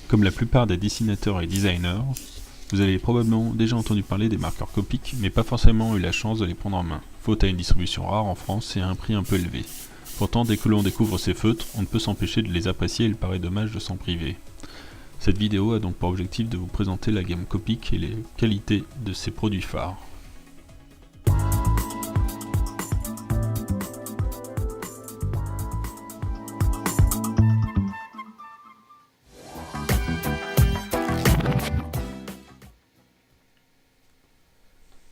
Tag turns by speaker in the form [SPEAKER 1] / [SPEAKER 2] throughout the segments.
[SPEAKER 1] Comme la plupart des dessinateurs et designers, vous avez probablement déjà entendu parler des marqueurs Copic, mais pas forcément eu la chance de les prendre en main, faute à une distribution rare en France et à un prix un peu élevé. Pourtant, dès que l'on découvre ces feutres, on ne peut s'empêcher de les apprécier et il paraît dommage de s'en priver. Cette vidéo a donc pour objectif de vous présenter la gamme Copic et les qualités de ses produits phares.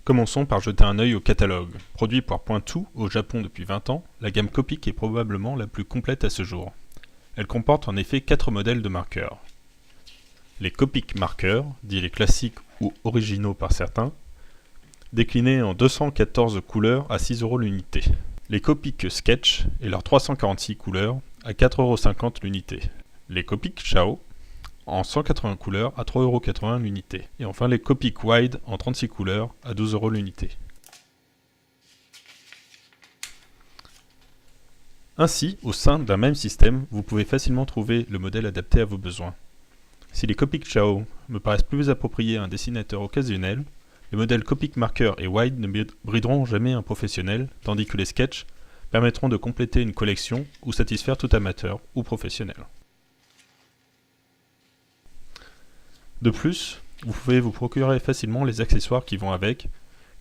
[SPEAKER 1] Commençons par jeter un œil au catalogue. Produit par Pointou au Japon depuis 20 ans, la gamme Copic est probablement la plus complète à ce jour. Elle comporte en effet 4 modèles de marqueurs. Les Copic marqueurs, dits les classiques ou originaux par certains, déclinés en 214 couleurs à 6 € l'unité. Les Copic Sketch et leurs 346 couleurs à 4,50 € l'unité. Les Copic Chao en 180 couleurs à 3,80 € l'unité. Et enfin les Copic Wide en 36 couleurs à 12 € l'unité. Ainsi, au sein d'un même système, vous pouvez facilement trouver le modèle adapté à vos besoins. Si les Copic Chao me paraissent plus appropriés à un dessinateur occasionnel, les modèles Copic Marker et Wide ne brideront jamais un professionnel, tandis que les Sketch permettront de compléter une collection ou satisfaire tout amateur ou professionnel. De plus, vous pouvez vous procurer facilement les accessoires qui vont avec,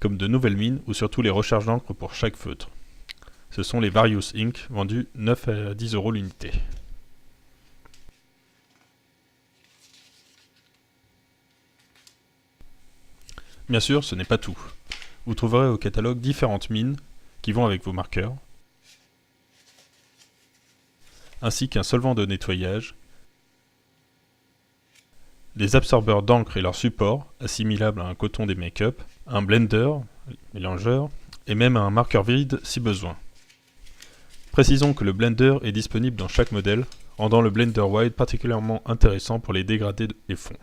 [SPEAKER 1] comme de nouvelles mines ou surtout les recharges d'encre pour chaque feutre. Ce sont les Various Ink, vendus 9 à 10 € l'unité. Bien sûr, ce n'est pas tout. Vous trouverez au catalogue différentes mines qui vont avec vos marqueurs, ainsi qu'un solvant de nettoyage, des absorbeurs d'encre et leurs supports, assimilables à un coton des make-up, un blender, mélangeur, et même un marqueur vide si besoin. Précisons que le blender est disponible dans chaque modèle, rendant le blender wide particulièrement intéressant pour les dégradés et fonds.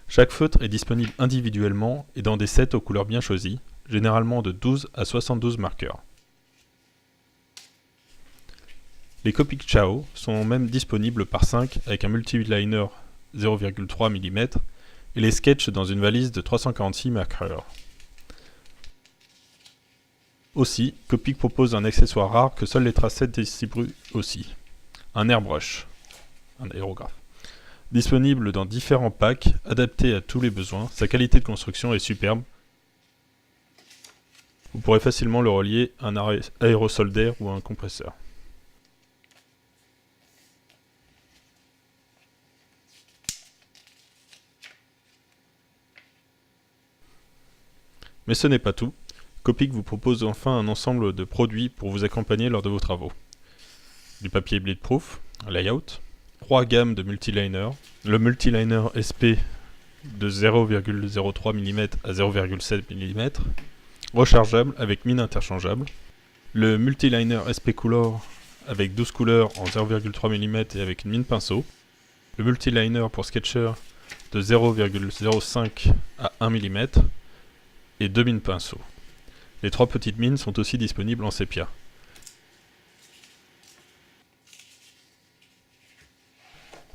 [SPEAKER 1] Chaque feutre est disponible individuellement et dans des sets aux couleurs bien choisies, généralement de 12 à 72 marqueurs. Les Copic Chao sont même disponibles par 5 avec un multiliner 0,3 mm et les Sketch dans une valise de 346 marqueurs. Aussi, Copic propose un accessoire rare que seuls les Tracette distribuent aussi, un airbrush, un aérographe. Disponible dans différents packs, adaptés à tous les besoins, sa qualité de construction est superbe. Vous pourrez facilement le relier à un aérosol d'air ou à un compresseur. Mais ce n'est pas tout. Copic vous propose enfin un ensemble de produits pour vous accompagner lors de vos travaux. Du papier bleedproof, un layout, 3 gammes de multiliner, le multiliner SP de 0,03 mm à 0,7 mm, rechargeable avec mine interchangeable, le multiliner SP Color avec 12 couleurs en 0,3 mm et avec une mine pinceau, le multiliner pour sketcher de 0,05 à 1 mm et 2 mines pinceau. Les 3 petites mines sont aussi disponibles en sépia.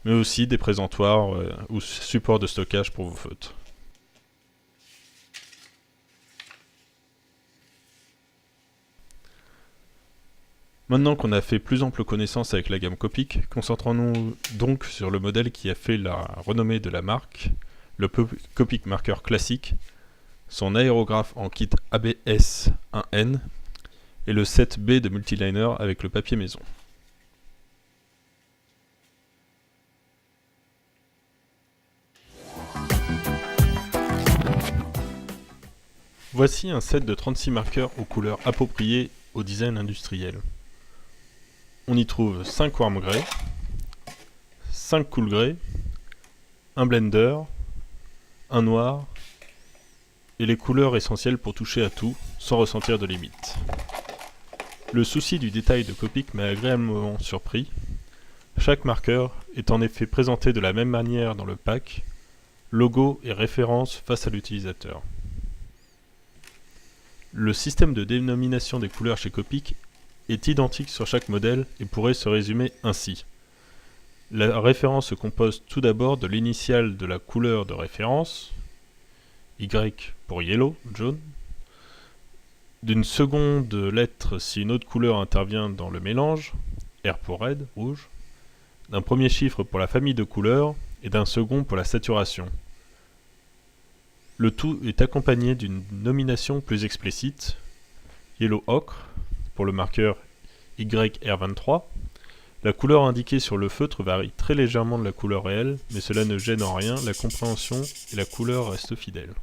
[SPEAKER 1] Mais aussi des présentoirs ou supports de stockage pour vos feutres. Maintenant qu'on a fait plus ample connaissance avec la gamme Copic, concentrons-nous donc sur le modèle qui a fait la renommée de la marque, le Copic Marker classique, son aérographe en kit ABS 1N et le set B de multiliner avec le papier maison. Voici un set de 36 marqueurs aux couleurs appropriées au design industriel. On y trouve 5 warm grey, 5 cool grey, un blender, un noir et les couleurs essentielles pour toucher à tout sans ressentir de limite. Le souci du détail de Copic m'a agréablement surpris. Chaque marqueur est en effet présenté de la même manière dans le pack, logo et référence face à l'utilisateur. Le système de dénomination des couleurs chez Copic est identique sur chaque modèle et pourrait se résumer ainsi. La référence se compose tout d'abord de l'initiale de la couleur de référence, Y pour yellow, jaune, d'une seconde lettre si une autre couleur intervient dans le mélange, R pour red, rouge, d'un premier chiffre pour la famille de couleurs et d'un second pour la saturation. Le tout est accompagné d'une nomination plus explicite, yellow ocre pour le marqueur YR23. La couleur indiquée sur le feutre varie très légèrement de la couleur réelle, mais cela ne gêne en rien la compréhension et la couleur reste fidèle.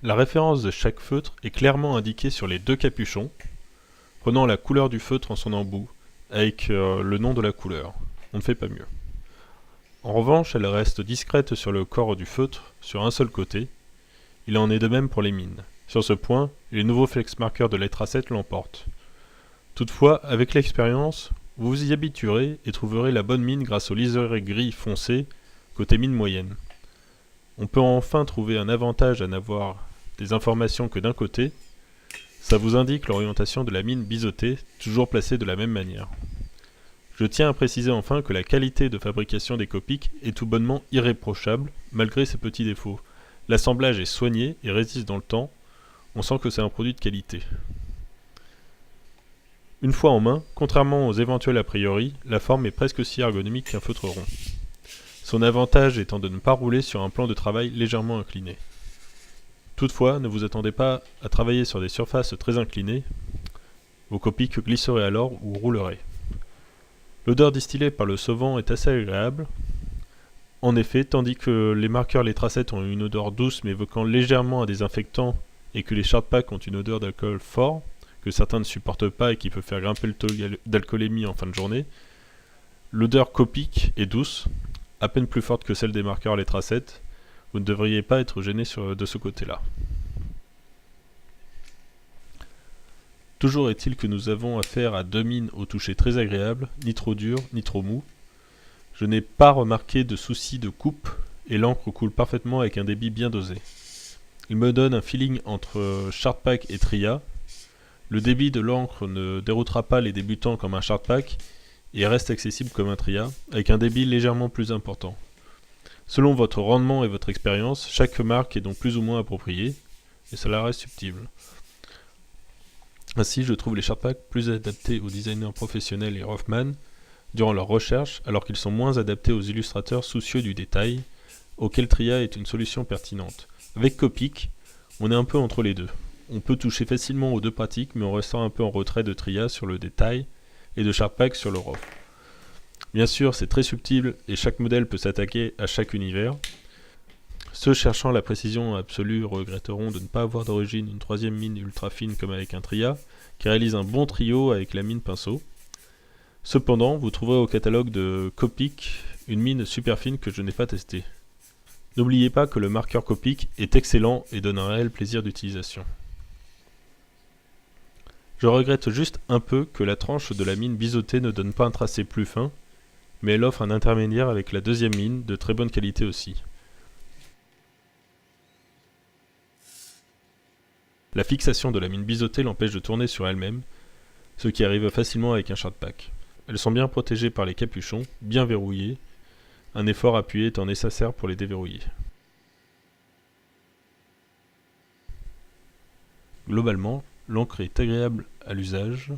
[SPEAKER 1] La référence de chaque feutre est clairement indiquée sur les deux capuchons, prenant la couleur du feutre en son embout, avec le nom de la couleur. On ne fait pas mieux. En revanche, elle reste discrète sur le corps du feutre, sur un seul côté. Il en est de même pour les mines. Sur ce point, les nouveaux flex marqueurs de lettre A7 l'emportent. Toutefois, avec l'expérience, vous vous y habituerez et trouverez la bonne mine grâce au liseré gris foncé côté mine moyenne. On peut enfin trouver un avantage à n'avoir des informations que d'un côté. Ça vous indique l'orientation de la mine biseautée, toujours placée de la même manière. Je tiens à préciser enfin que la qualité de fabrication des Copic est tout bonnement irréprochable, malgré ses petits défauts. L'assemblage est soigné et résiste dans le temps, on sent que c'est un produit de qualité. Une fois en main, contrairement aux éventuels a priori, la forme est presque aussi ergonomique qu'un feutre rond. Son avantage étant de ne pas rouler sur un plan de travail légèrement incliné. Toutefois, ne vous attendez pas à travailler sur des surfaces très inclinées, vos Copic glisseraient alors ou rouleraient. L'odeur distillée par le solvant est assez agréable. En effet, tandis que les marqueurs lettre A7 ont une odeur douce mais évoquant légèrement un désinfectant et que les Chartpak ont une odeur d'alcool fort, que certains ne supportent pas et qui peut faire grimper le taux d'alcoolémie en fin de journée, l'odeur Copic est douce, à peine plus forte que celle des marqueurs lettre A7. Vous ne devriez pas être gêné de ce côté-là. Toujours est-il que nous avons affaire à deux mines au toucher très agréable, ni trop dur, ni trop mou. Je n'ai pas remarqué de soucis de coupe et l'encre coule parfaitement avec un débit bien dosé. Il me donne un feeling entre Chartpak et Tria. Le débit de l'encre ne déroutera pas les débutants comme un Chartpak et reste accessible comme un Tria, avec un débit légèrement plus important. Selon votre rendement et votre expérience, chaque marque est donc plus ou moins appropriée, et cela reste subtil. Ainsi, je trouve les Chartpak plus adaptés aux designers professionnels et roughmen durant leur recherche, alors qu'ils sont moins adaptés aux illustrateurs soucieux du détail, auquel Tria est une solution pertinente. Avec Copic, on est un peu entre les deux. On peut toucher facilement aux deux pratiques, mais on ressort un peu en retrait de Tria sur le détail et de Chartpak sur le rough. Bien sûr, c'est très subtil et chaque modèle peut s'attaquer à chaque univers. Ceux cherchant la précision absolue regretteront de ne pas avoir d'origine une troisième mine ultra fine comme avec un Tria, qui réalise un bon trio avec la mine pinceau. Cependant, vous trouverez au catalogue de Copic une mine super fine que je n'ai pas testée. N'oubliez pas que le marqueur Copic est excellent et donne un réel plaisir d'utilisation. Je regrette juste un peu que la tranche de la mine biseautée ne donne pas un tracé plus fin, mais elle offre un intermédiaire avec la deuxième mine, de très bonne qualité aussi. La fixation de la mine biseautée l'empêche de tourner sur elle-même, ce qui arrive facilement avec un Chartpak. Elles sont bien protégées par les capuchons, bien verrouillées, un effort appuyé étant nécessaire pour les déverrouiller. Globalement, l'encre est agréable à l'usage,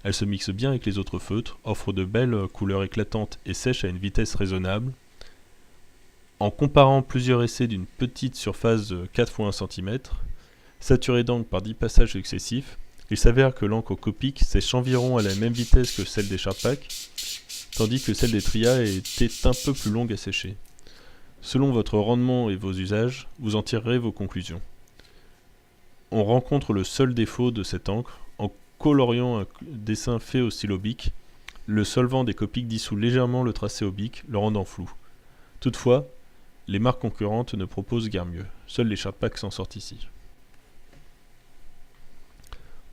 [SPEAKER 1] elle se mixe bien avec les autres feutres, offre de belles couleurs éclatantes et sèche à une vitesse raisonnable. En comparant plusieurs essais d'une petite surface de 4 x 1 cm, saturée d'encre par 10 passages successifs, il s'avère que l'encre Copic sèche environ à la même vitesse que celle des Chartpak, tandis que celle des Tria était un peu plus longue à sécher. Selon votre rendement et vos usages, vous en tirerez vos conclusions. On rencontre le seul défaut de cette encre en coloriant un dessin fait au stylo bic. Le solvant des Copic dissout légèrement le tracé au bic, le rendant flou. Toutefois, les marques concurrentes ne proposent guère mieux. Seuls les Chartpak s'en sortent ici.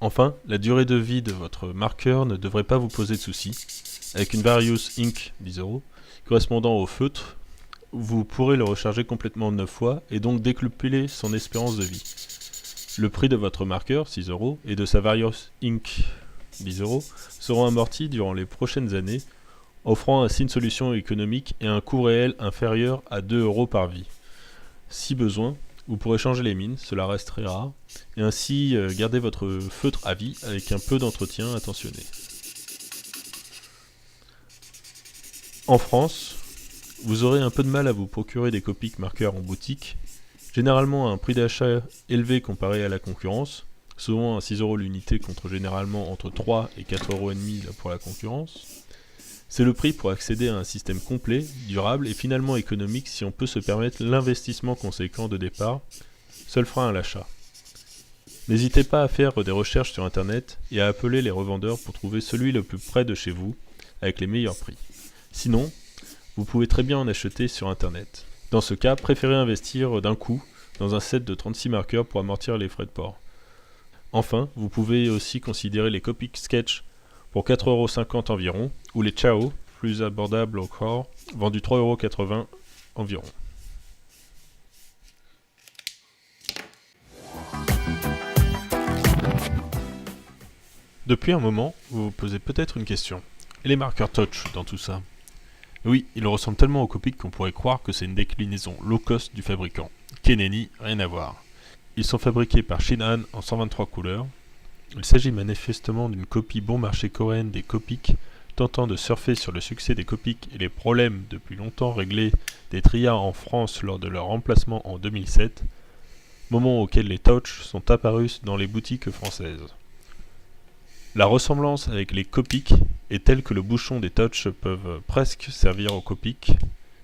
[SPEAKER 1] Enfin, la durée de vie de votre marqueur ne devrait pas vous poser de soucis, avec une Various Ink 10 € correspondant au feutre, vous pourrez le recharger complètement 9 fois et donc décupler son espérance de vie. Le prix de votre marqueur, 6 € et de sa Varios Ink, 10 €, seront amortis durant les prochaines années, offrant ainsi une solution économique et un coût réel inférieur à 2 € par vie. Si besoin, vous pourrez changer les mines, cela reste très rare, et ainsi garder votre feutre à vie avec un peu d'entretien attentionné. En France, vous aurez un peu de mal à vous procurer des Copic marqueurs en boutique, généralement à un prix d'achat élevé comparé à la concurrence, souvent à 6 € l'unité contre généralement entre 3 et 4,5 € pour la concurrence. C'est le prix pour accéder à un système complet, durable et finalement économique si on peut se permettre l'investissement conséquent de départ, seul frein à l'achat. N'hésitez pas à faire des recherches sur internet et à appeler les revendeurs pour trouver celui le plus près de chez vous, avec les meilleurs prix. Sinon, vous pouvez très bien en acheter sur internet. Dans ce cas, préférez investir d'un coup dans un set de 36 marqueurs pour amortir les frais de port. Enfin, vous pouvez aussi considérer les Copic Sketch pour 4,50 € environ, ou les Chao, plus abordables encore, vendus 3,80 € environ. Depuis un moment, vous vous posez peut-être une question. Et les marqueurs touch dans tout ça? Oui, ils ressemblent tellement au Copic qu'on pourrait croire que c'est une déclinaison low cost du fabricant. Keneni, rien à voir. Ils sont fabriqués par Shinhan en 123 couleurs. Il s'agit manifestement d'une copie bon marché coréenne des Copic, tentant de surfer sur le succès des Copic et les problèmes depuis longtemps réglés des Tria en France lors de leur remplacement en 2007, moment auquel les Touch sont apparus dans les boutiques françaises. La ressemblance avec les Copic est telle que le bouchon des Touch peuvent presque servir aux Copic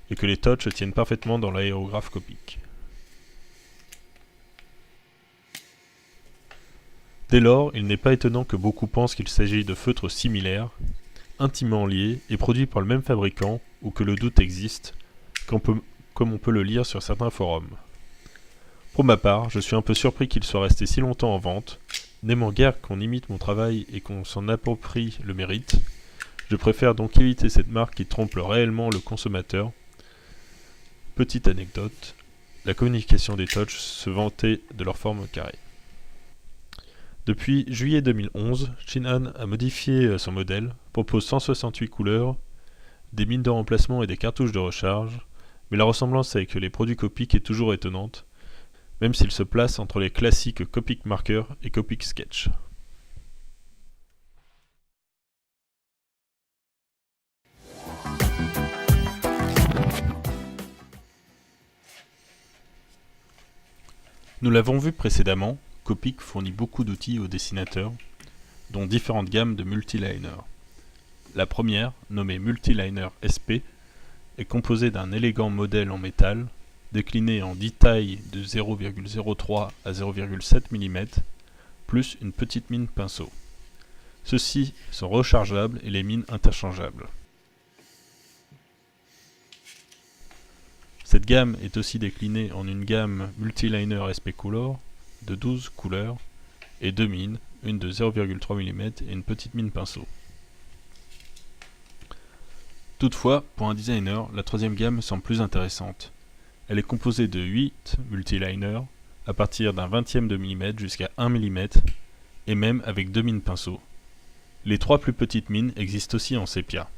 [SPEAKER 1] et que les Touch tiennent parfaitement dans l'aérographe Copic. Dès lors, il n'est pas étonnant que beaucoup pensent qu'il s'agit de feutres similaires, intimement liés et produits par le même fabricant ou que le doute existe, comme on peut le lire sur certains forums. Pour ma part, je suis un peu surpris qu'il soit resté si longtemps en vente. N'aimant guère qu'on imite mon travail et qu'on s'en approprie le mérite, je préfère donc éviter cette marque qui trompe réellement le consommateur. Petite anecdote, la communication des Touch se vantait de leur forme carrée. Depuis juillet 2011, Shinhan a modifié son modèle, propose 168 couleurs, des mines de remplacement et des cartouches de recharge, mais la ressemblance avec les produits Copic est toujours étonnante, même s'il se place entre les classiques Copic Marker et Copic Sketch. Nous l'avons vu précédemment, Copic fournit beaucoup d'outils aux dessinateurs, dont différentes gammes de multiliners. La première, nommée Multiliner SP, est composée d'un élégant modèle en métal, décliné en 10 tailles de 0,03 à 0,7 mm, plus une petite mine pinceau. Ceux-ci sont rechargeables et les mines interchangeables. Cette gamme est aussi déclinée en une gamme Multiliner SP Color de 12 couleurs et deux mines, une de 0,3 mm et une petite mine pinceau. Toutefois, pour un designer, la troisième gamme semble plus intéressante. Elle est composée de 8 multiliners à partir d'un 20e de millimètre jusqu'à 1 mm et même avec 2 mines pinceau. Les trois plus petites mines existent aussi en sépia.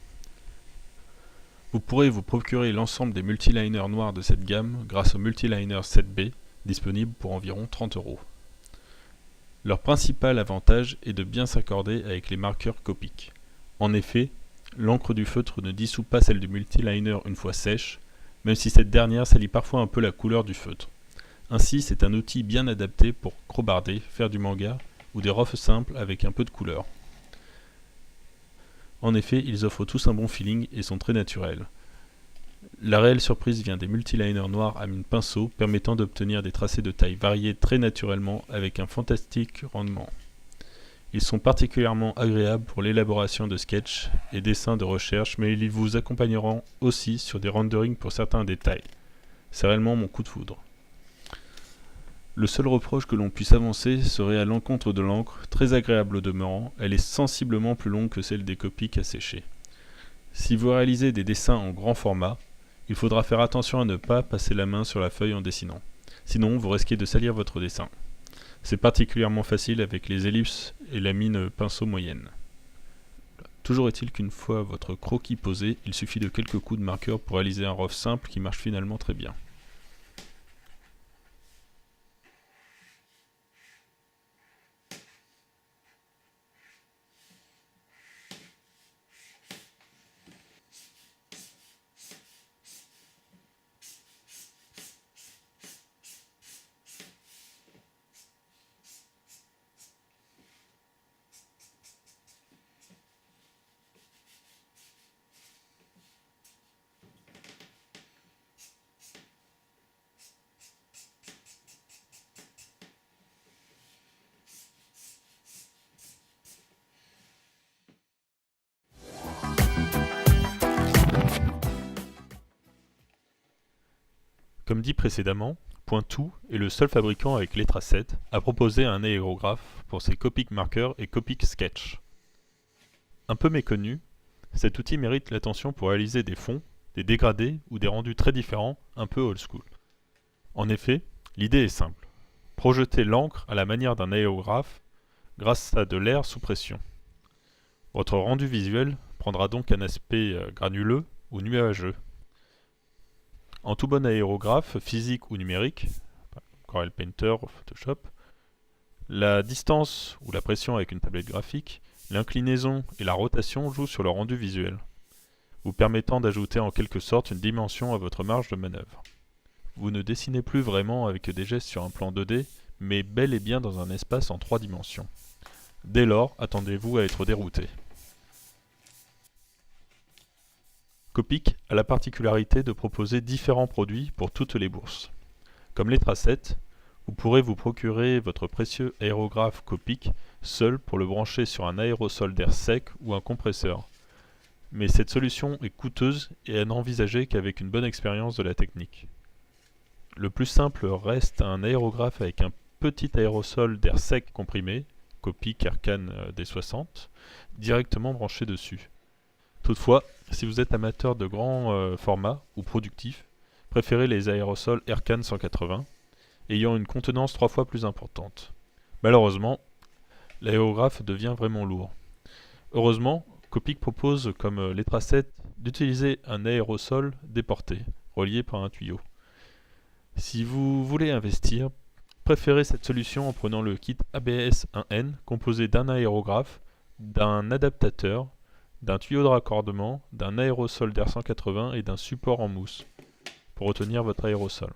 [SPEAKER 1] Vous pourrez vous procurer l'ensemble des multiliners noirs de cette gamme grâce au Multiliner 7B, disponible pour environ 30 €. Leur principal avantage est de bien s'accorder avec les marqueurs Copic. En effet, l'encre du feutre ne dissout pas celle du multiliner une fois sèche, même si cette dernière salit parfois un peu la couleur du feutre. Ainsi, c'est un outil bien adapté pour crobarder, faire du manga ou des refs simples avec un peu de couleur. En effet, ils offrent tous un bon feeling et sont très naturels. La réelle surprise vient des multiliners noirs à mine pinceau permettant d'obtenir des tracés de taille variés très naturellement avec un fantastique rendement. Ils sont particulièrement agréables pour l'élaboration de sketchs et dessins de recherche, mais ils vous accompagneront aussi sur des renderings pour certains détails. C'est réellement mon coup de foudre. Le seul reproche que l'on puisse avancer serait à l'encontre de l'encre, très agréable au demeurant, elle est sensiblement plus longue que celle des Copic à sécher. Si vous réalisez des dessins en grand format, Il faudra faire attention à ne pas passer la main sur la feuille en dessinant. Sinon, vous risquez de salir votre dessin. C'est particulièrement facile avec les ellipses et la mine pinceau moyenne. Toujours est-il qu'une fois votre croquis posé, il suffit de quelques coups de marqueur pour réaliser un rough simple qui marche finalement très bien. Comme dit précédemment, Pointou est le seul fabricant avec Letraset à proposer un aérographe pour ses Copic Marker et Copic Sketch. Un peu méconnu, cet outil mérite l'attention pour réaliser des fonds, des dégradés ou des rendus très différents, un peu old school. En effet, l'idée est simple. Projeter l'encre à la manière d'un aérographe grâce à de l'air sous pression. Votre rendu visuel prendra donc un aspect granuleux ou nuageux. En tout bon aérographe, physique ou numérique, Corel Painter ou Photoshop, la distance ou la pression avec une tablette graphique, l'inclinaison et la rotation jouent sur le rendu visuel, vous permettant d'ajouter en quelque sorte une dimension à votre marge de manœuvre. Vous ne dessinez plus vraiment avec des gestes sur un plan 2D, mais bel et bien dans un espace en 3 dimensions. Dès lors, attendez-vous à être dérouté. Copic a la particularité de proposer différents produits pour toutes les bourses. Comme Letraset, vous pourrez vous procurer votre précieux aérographe Copic seul pour le brancher sur un aérosol d'air sec ou un compresseur. Mais cette solution est coûteuse et à n'envisager qu'avec une bonne expérience de la technique. Le plus simple reste un aérographe avec un petit aérosol d'air sec comprimé, Copic Aircan D60, directement branché dessus. Toutefois, si vous êtes amateur de grands formats ou productifs, préférez les aérosols Aircan 180, ayant une contenance 3 fois plus importante. Malheureusement, l'aérographe devient vraiment lourd. Heureusement, Copic propose, comme Letraset, d'utiliser un aérosol déporté, relié par un tuyau. Si vous voulez investir, préférez cette solution en prenant le kit ABS 1N composé d'un aérographe, d'un adaptateur, d'un tuyau de raccordement, d'un aérosol d'air 180 et d'un support en mousse pour retenir votre aérosol.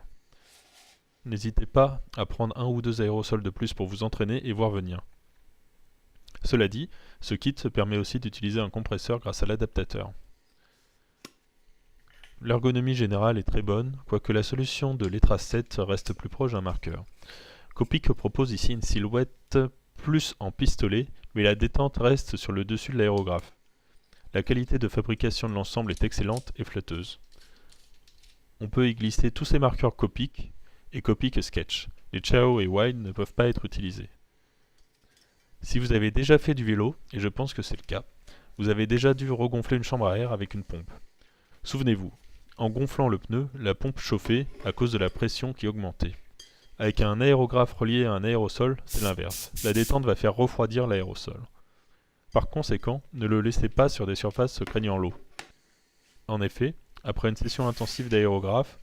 [SPEAKER 1] N'hésitez pas à prendre un ou deux aérosols de plus pour vous entraîner et voir venir. Cela dit, ce kit permet aussi d'utiliser un compresseur grâce à l'adaptateur. L'ergonomie générale est très bonne, quoique la solution de Letraset reste plus proche d'un marqueur. Copic propose ici une silhouette plus en pistolet, mais la détente reste sur le dessus de l'aérographe. La qualité de fabrication de l'ensemble est excellente et flatteuse. On peut y glisser tous ces marqueurs Copic et Copic Sketch. Les Chao et Wide ne peuvent pas être utilisés. Si vous avez déjà fait du vélo, et je pense que c'est le cas, vous avez déjà dû regonfler une chambre à air avec une pompe. Souvenez-vous, en gonflant le pneu, la pompe chauffait à cause de la pression qui augmentait. Avec un aérographe relié à un aérosol, c'est l'inverse. La détente va faire refroidir l'aérosol. Par conséquent, ne le laissez pas sur des surfaces craignant l'eau. En effet, après une session intensive d'aérographe,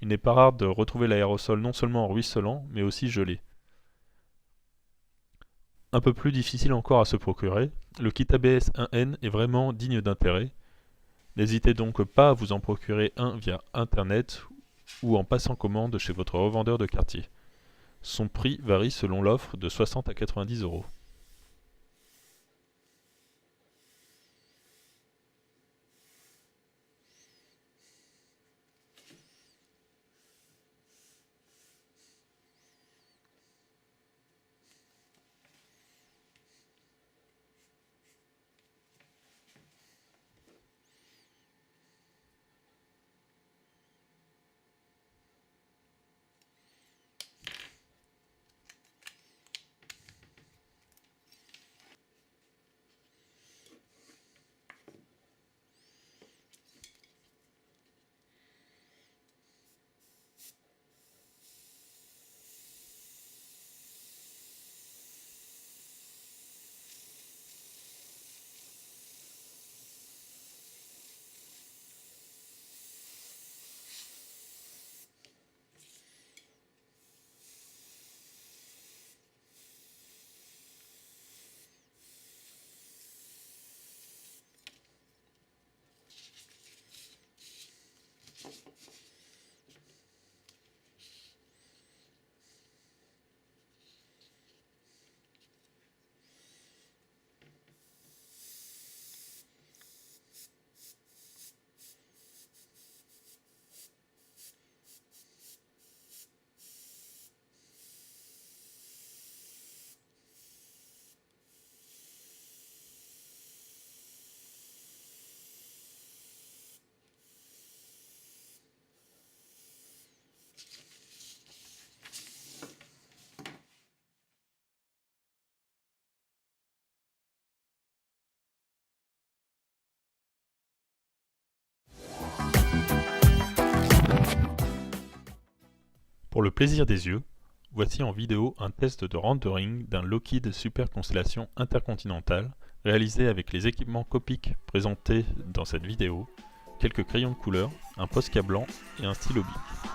[SPEAKER 1] il n'est pas rare de retrouver l'aérosol non seulement ruisselant, mais aussi gelé. Un peu plus difficile encore à se procurer, le kit ABS 1N est vraiment digne d'intérêt. N'hésitez donc pas à vous en procurer un via internet ou en passant commande chez votre revendeur de quartier. Son prix varie selon l'offre de 60 à 90 €. Pour le plaisir des yeux, voici en vidéo un test de rendering d'un Lockheed Super Constellation Intercontinental réalisé avec les équipements Copic présentés dans cette vidéo, quelques crayons de couleur, un Posca blanc et un stylo bic.